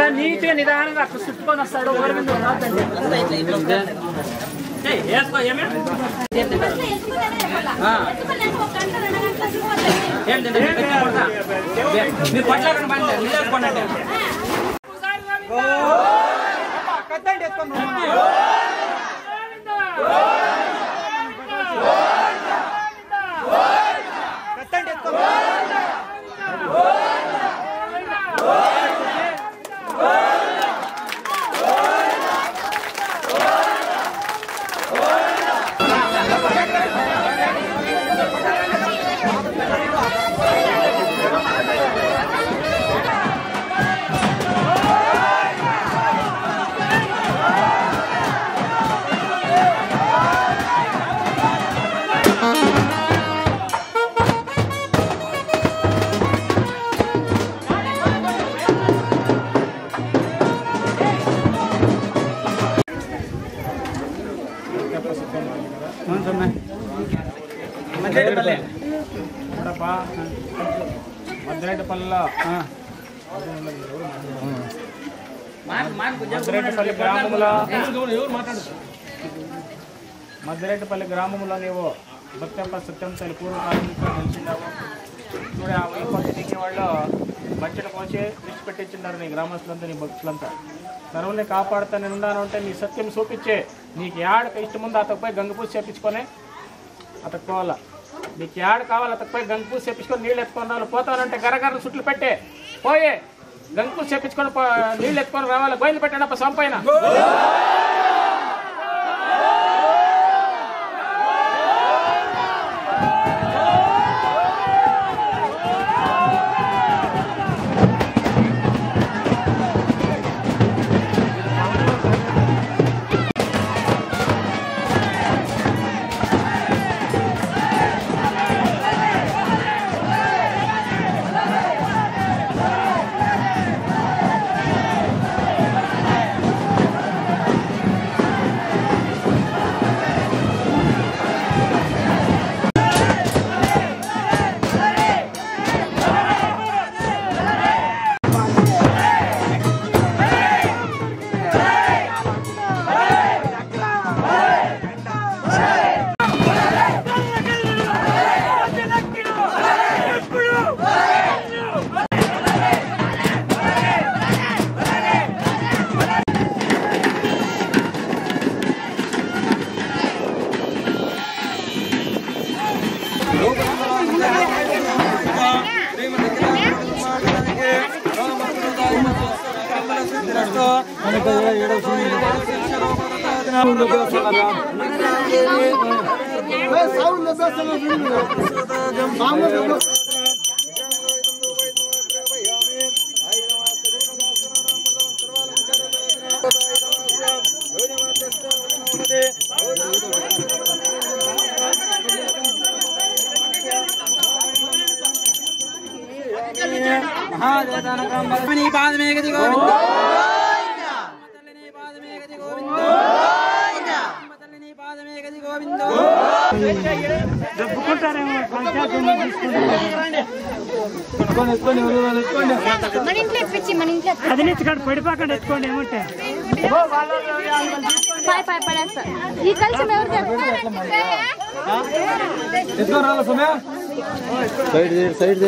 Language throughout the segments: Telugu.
ఇలా నీట్గా నిదానంగా అట్లా చుట్టుకొని వస్తాడు. ఎవరి మీద మద్దిరెడ్డిపల్లిలో మద్దిరెడ్డిపల్లి గ్రామంలో నీవు భక్తంప సత్యం తల్లి పూర్వకాలం నిలిచినావు. చూడే ఆ వైపు వాళ్ళు బట్టలు కోసి విడిచిపెట్టించినారు నీ గ్రామస్తులంతా, నీ భక్తులంతా. సర్వుల్ని కాపాడుతాను ఉన్నాను అంటే నీ సత్యం చూపించే. నీకు యాడక ఇష్టముందో అతకపోయి గంగపూజ చేపించుకొని అతక్కోవాలా. నీకు యాడ కావాలి అతకపోయి గంగపూజ చేపించుకొని నీళ్ళు ఎత్తుకొని రావాలి. పోతానంటే గరగరలు చుట్లు పెట్టే పోయే గంగపూజ చేపించుకొని నీళ్ళు ఎత్తుకొని రావాలి. గోయిలు పెట్టండి సంపైన. పడిపోకండి ఎత్తుకోండి ఏమంటే ఈ కలిసి సైడ్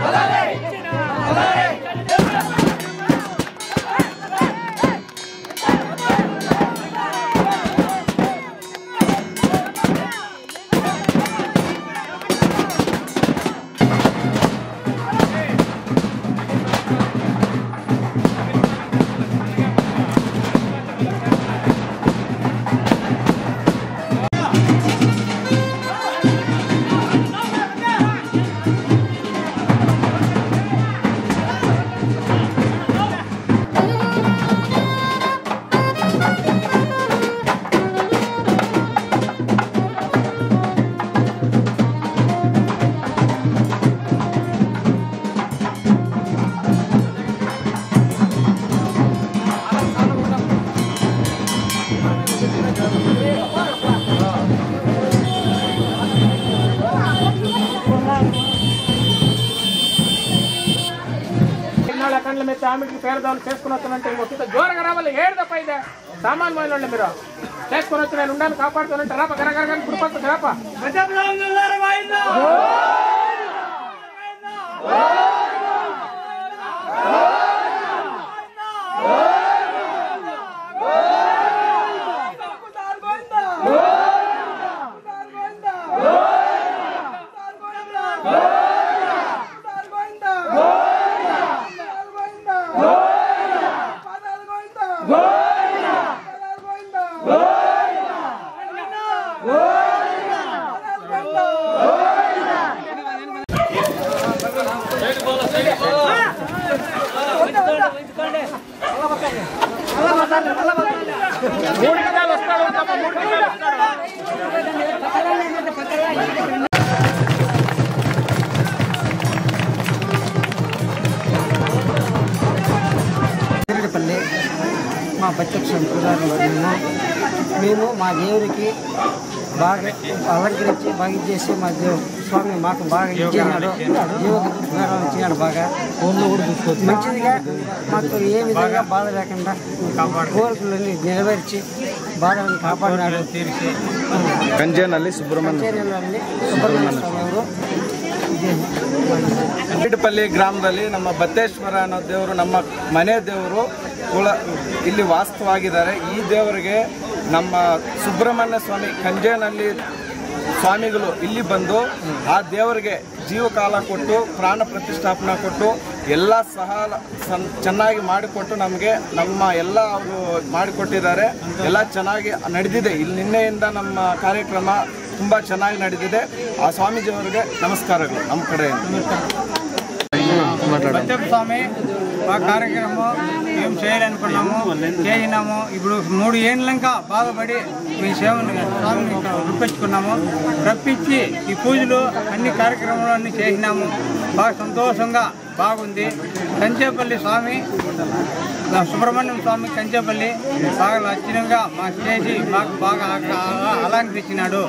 Olé! ఇన్నాళ్ళ కండ్ల మీద ఆమెకి పేదవాళ్ళు చేసుకుని వస్తానంటే ఇంకొక జోరగా రావాలి. ఏడు తప్ప అయితే సామాన్ పోయిన మీరు చేసుకుని వచ్చి నేను ఉండాలని కాపాడుతానంటే రాప గరగరగా కుడిపక్క రాప పల్లి మా ప్రత్యక్ష మేము మా దేవుడికి బాగా అలంకరించి బాగా చేసి మా స్వామి మాకు బాగా ఇచ్చినాడు. ఇచ్చినాడు బాగా మంచిదిగా మాకు ఏ విధంగా బాధ లేకుండా కోరికలన్నీ నెరవేర్చి బాధలను కాపాడినాడు. కంచేనల్లి సుబ్రహ్మణ్య స్వామి ఎవరు ಕಿರೀಟಪಲ್ಲಿ ಗ್ರಾಮದಲ್ಲಿ ನಮ್ಮ ಬತ್ತೇಶ್ವರ ಅನ್ನೋ ದೇವರು ನಮ್ಮ ಮನೆ ದೇವರು ಇಲ್ಲಿ ವಾಸ್ತವಾಗಿದ್ದಾರೆ. ಈ ದೇವರಿಗೆ ನಮ್ಮ ಸುಬ್ರಹ್ಮಣ್ಯ ಸ್ವಾಮಿ ಕಂಜೇನಹಳ್ಳಿ ಸ್ವಾಮಿಗಳು ಇಲ್ಲಿ ಬಂದು ಆ ದೇವರಿಗೆ ಜೀವಕಾಲ ಕೊಟ್ಟು ಪ್ರಾಣ ಪ್ರತಿಷ್ಠಾಪನೆ ಕೊಟ್ಟು ಎಲ್ಲ ಸಹ ಚೆನ್ನಾಗಿ ಮಾಡಿಕೊಟ್ಟು ನಮಗೆ ನಮ್ಮ ಎಲ್ಲ ಅವರು ಮಾಡಿಕೊಟ್ಟಿದ್ದಾರೆ. ಎಲ್ಲ ಚೆನ್ನಾಗಿ ನಡೆದಿದೆ. ಇಲ್ಲಿ ನಿನ್ನೆಯಿಂದ ನಮ್ಮ ಕಾರ್ಯಕ್ರಮ ತುಂಬ ಚೆನ್ನಾಗಿ ನಡೆದಿದೆ. ఆ స్వామీజీಯವರಿಗೆ నమస్కారాలు ನಮ್ಮ కಡೆಯಿಂದ. స్వామి మా కార్యక్రమం మేము చేయాలనుకున్నాము, చేసినాము. ఇప్పుడు 3 ఏళ్ళంకా బాధపడి మీ సేవను స్వామిని రూపించుకున్నాము. రప్పించి ఈ పూజలు అన్ని కార్యక్రమాలు అన్నీ చేసినాము. బాగా సంతోషంగా బాగుంది. కంచేపల్లి స్వామి సుబ్రహ్మణ్యం స్వామి కంచేపల్లి బాగా లక్షణంగా మాకు చేసి మాకు బాగా అలంకరించినాడు.